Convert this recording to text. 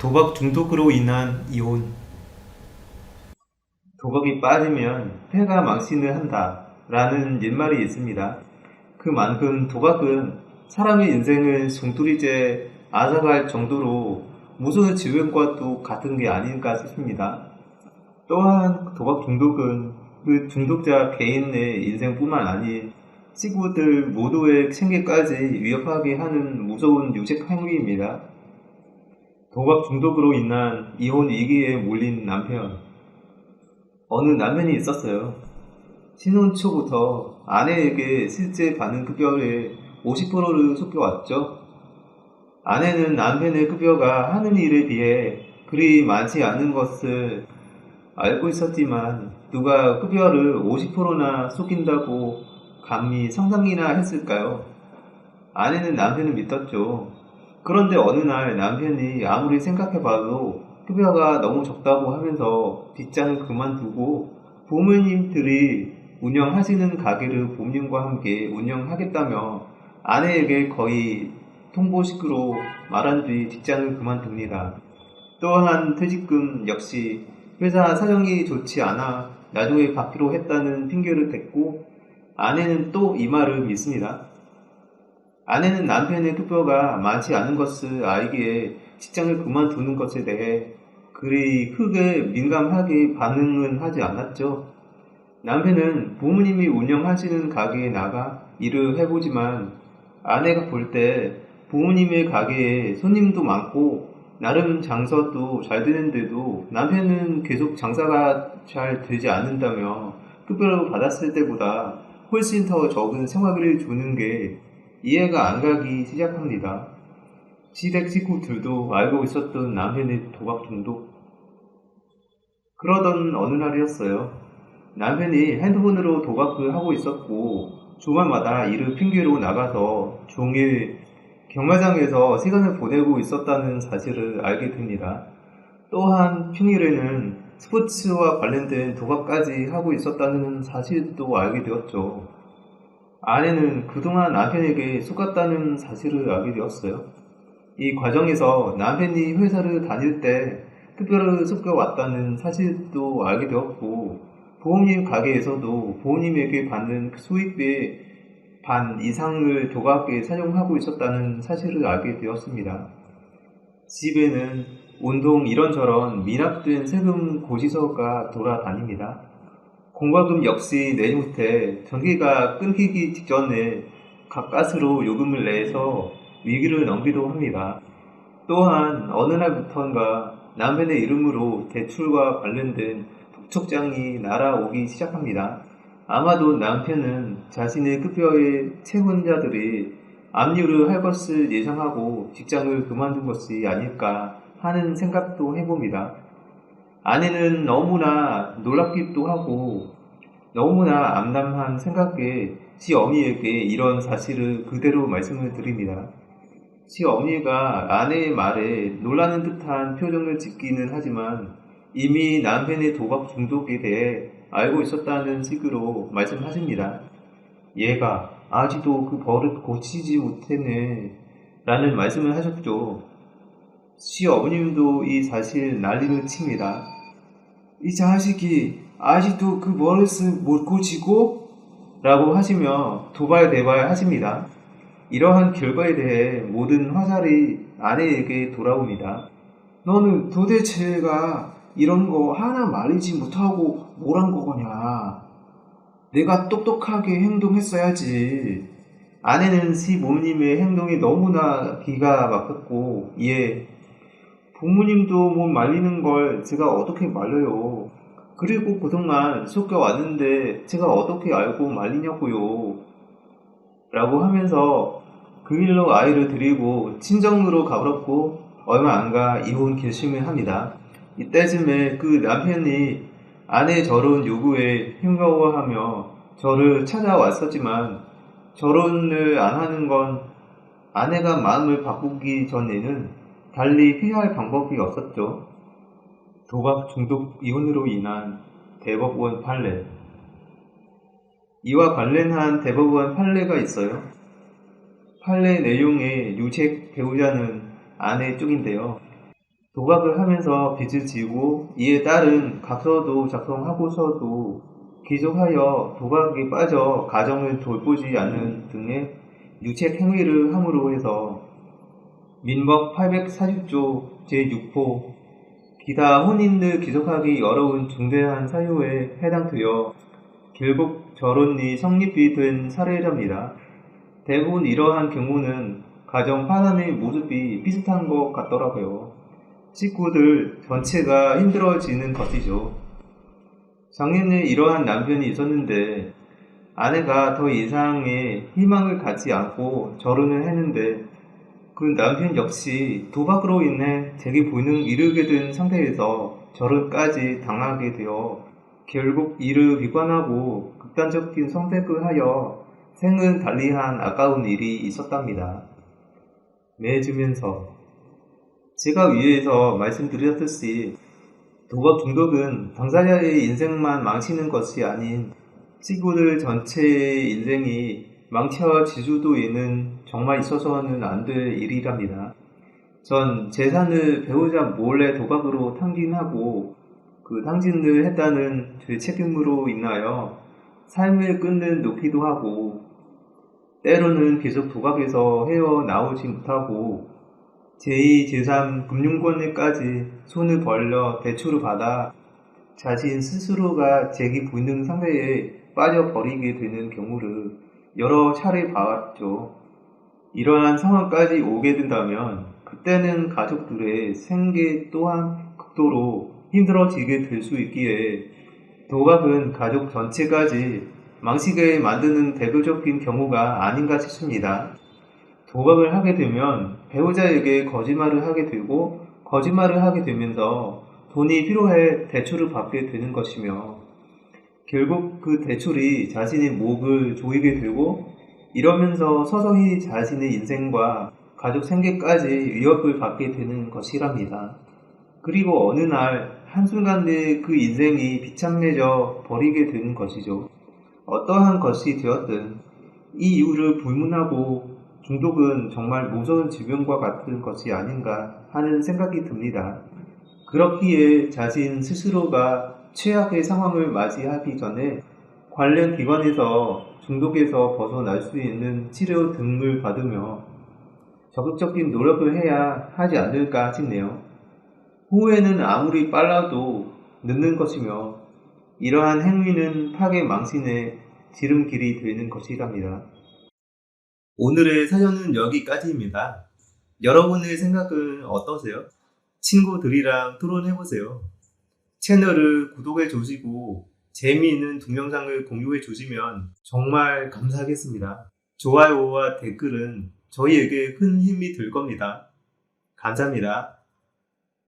도박 중독으로 인한 이혼. 도박이 빠지면 패가 망신을 한다 라는 옛말이 있습니다. 그만큼 도박은 사람의 인생을 송두리째 앗아갈 정도로 무서운 질병과도 같은 게 아닐까 싶습니다. 또한 도박 중독은 그 중독자 개인의 인생뿐만 아닌 친구들 모두의 생계까지 위협하게 하는 무서운 유책 행위입니다. 도박 중독으로 인한 이혼 위기에 몰린 남편. 어느 남편이 있었어요. 신혼 초부터 아내에게 실제 받는 급여의 50%를 속여왔죠. 아내는 남편의 급여가 하는 일에 비해 그리 많지 않은 것을 알고 있었지만 누가 급여를 50%나 속인다고 감히 상상이나 했을까요? 아내는 남편을 믿었죠. 그런데 어느 날 남편이 아무리 생각해봐도 급여가 너무 적다고 하면서 직장을 그만두고 부모님들이 운영하시는 가게를 부모님과 함께 운영하겠다며 아내에게 거의 통보식으로 말한 뒤 직장을 그만둡니다. 또한 퇴직금 역시 회사 사정이 좋지 않아 나중에 받기로 했다는 핑계를 댔고 아내는 또 이 말을 믿습니다. 아내는 남편의 급여가 많지 않은 것을 알기에 직장을 그만두는 것에 대해 그리 크게 민감하게 반응은 하지 않았죠. 남편은 부모님이 운영하시는 가게에 나가 일을 해보지만 아내가 볼 때 부모님의 가게에 손님도 많고 나름 장사도 잘 되는데도 남편은 계속 장사가 잘 되지 않는다며 급여를 받았을 때보다 훨씬 더 적은 생활비를 주는 게 이해가 안 가기 시작합니다. 시댁 식구들도 알고 있었던 남편의 도박 중독. 그러던 어느 날이었어요. 남편이 핸드폰으로 도박을 하고 있었고 주말마다 일을 핑계로 나가서 종일 경마장에서 시간을 보내고 있었다는 사실을 알게 됩니다. 또한 평일에는 스포츠와 관련된 도박까지 하고 있었다는 사실도 알게 되었죠. 아내는 그동안 남편에게 속았다는 사실을 알게 되었어요. 이 과정에서 남편이 회사를 다닐 때 급여를 속여왔다는 사실도 알게 되었고 부모님 가게에서도 부모님에게 받는 수익비의 반 이상을 도박에 사용하고 있었다는 사실을 알게 되었습니다. 집에는 온통 이런저런 미납된 세금 고지서가 돌아다닙니다. 공과금 역시 내지 못해 전기가 끊기기 직전에 가까스로 요금을 내서 위기를 넘기도 합니다. 또한 어느 날부턴가 남편의 이름으로 대출과 관련된 독촉장이 날아오기 시작합니다. 아마도 남편은 자신의 급여의 채권자들이 압류를 할 것을 예상하고 직장을 그만둔 것이 아닐까 하는 생각도 해봅니다. 아내는 너무나 놀랍기도 하고 너무나 암담한 생각에 시어머니에게 이런 사실을 그대로 말씀을 드립니다. 시어머니가 아내의 말에 놀라는 듯한 표정을 짓기는 하지만 이미 남편의 도박 중독에 대해 알고 있었다는 식으로 말씀하십니다. 얘가 아직도 그 버릇 고치지 못했네 라는 말씀을 하셨죠. 시어머님도 이 사실 난리를 칩니다. 이 자식이 아직도 그 버릇을 못 고치고? 라고 하시며 도발대발 하십니다. 이러한 결과에 대해 모든 화살이 아내에게 돌아옵니다. 너는 도대체가 이런 거 하나 말리지 못하고 뭘 한 거냐? 내가 똑똑하게 행동했어야지. 아내는 시부모님의 행동이 너무나 기가 막혔고 이에 부모님도 못 말리는 걸 제가 어떻게 말려요. 그리고 그동안 속여왔는데 제가 어떻게 알고 말리냐고요. 라고 하면서 그 일로 아이를 데리고 친정으로 가버렸고 얼마 안가 이혼 결심을 합니다. 이때쯤에 그 남편이 아내의 결혼 요구에 흉겨워하며 저를 찾아왔었지만 결혼을 안 하는 건 아내가 마음을 바꾸기 전에는 달리 피할 방법이 없었죠. 도박 중독 이혼으로 인한 대법원 판례. 이와 관련한 대법원 판례가 있어요. 판례 내용의 유책 배우자는 아내 쪽인데요. 도박을 하면서 빚을 지고 이에 따른 각서도 작성하고서도 계속하여 도박에 빠져 가정을 돌보지 않는 등의 유책 행위를 함으로 해서 민법 840조 제6호 기타 혼인을 기속하기 어려운 중대한 사유에 해당되어 결국 결혼이 성립이 된 사례랍니다. 대부분 이러한 경우는 가정 파산의 모습이 비슷한 것 같더라고요. 식구들 전체가 힘들어지는 것이죠. 작년에 이러한 남편이 있었는데 아내가 더 이상의 희망을 갖지 않고 결혼을 했는데 그 남편 역시 도박으로 인해 재기 불능 이르게 된 상태에서 결혼까지 당하게 되어 결국 이를 비관하고 극단적인 선택을 하여 생을 달리한 아까운 일이 있었답니다. 맺으면서 제가 위에서 말씀드렸듯이 도박 중독은 당사자의 인생만 망치는 것이 아닌 친구들 전체의 인생이 망쳐질 수도 있는 정말 있어서는 안 될 일이랍니다. 전 재산을 배우자 몰래 도박으로 탕진하고 그 탕진을 했다는 죄책임으로 인하여 삶을 끊는 놓기도 하고 때로는 계속 도박에서 헤어나오지 못하고 제2, 제3 금융권에까지 손을 벌려 대출을 받아 자신 스스로가 재기 불능 상태에 빠져버리게 되는 경우를 여러 차례 봐왔죠. 이러한 상황까지 오게 된다면 그때는 가족들의 생계 또한 극도로 힘들어지게 될 수 있기에 도박은 가족 전체까지 망치게 만드는 대표적인 경우가 아닌가 싶습니다. 도박을 하게 되면 배우자에게 거짓말을 하게 되고 거짓말을 하게 되면서 돈이 필요해 대출을 받게 되는 것이며 결국 그 대출이 자신의 목을 조이게 되고 이러면서 서서히 자신의 인생과 가족 생계까지 위협을 받게 되는 것이랍니다. 그리고 어느 날 한순간에 그 인생이 비참해져 버리게 되는 것이죠. 어떠한 것이 되었든 이 이유를 불문하고 중독은 정말 무서운 질병과 같은 것이 아닌가 하는 생각이 듭니다. 그렇기에 자신 스스로가 최악의 상황을 맞이하기 전에 관련 기관에서 중독에서 벗어날 수 있는 치료 등을 받으며 적극적인 노력을 해야 하지 않을까 싶네요. 후회는 아무리 빨라도 늦는 것이며 이러한 행위는 파괴 망신의 지름길이 되는 것이랍니다. 오늘의 사연은 여기까지입니다. 여러분의 생각은 어떠세요? 친구들이랑 토론해보세요. 채널을 구독해 주시고 재미있는 동영상을 공유해 주시면 정말 감사하겠습니다. 좋아요와 댓글은 저희에게 큰 힘이 될 겁니다. 감사합니다.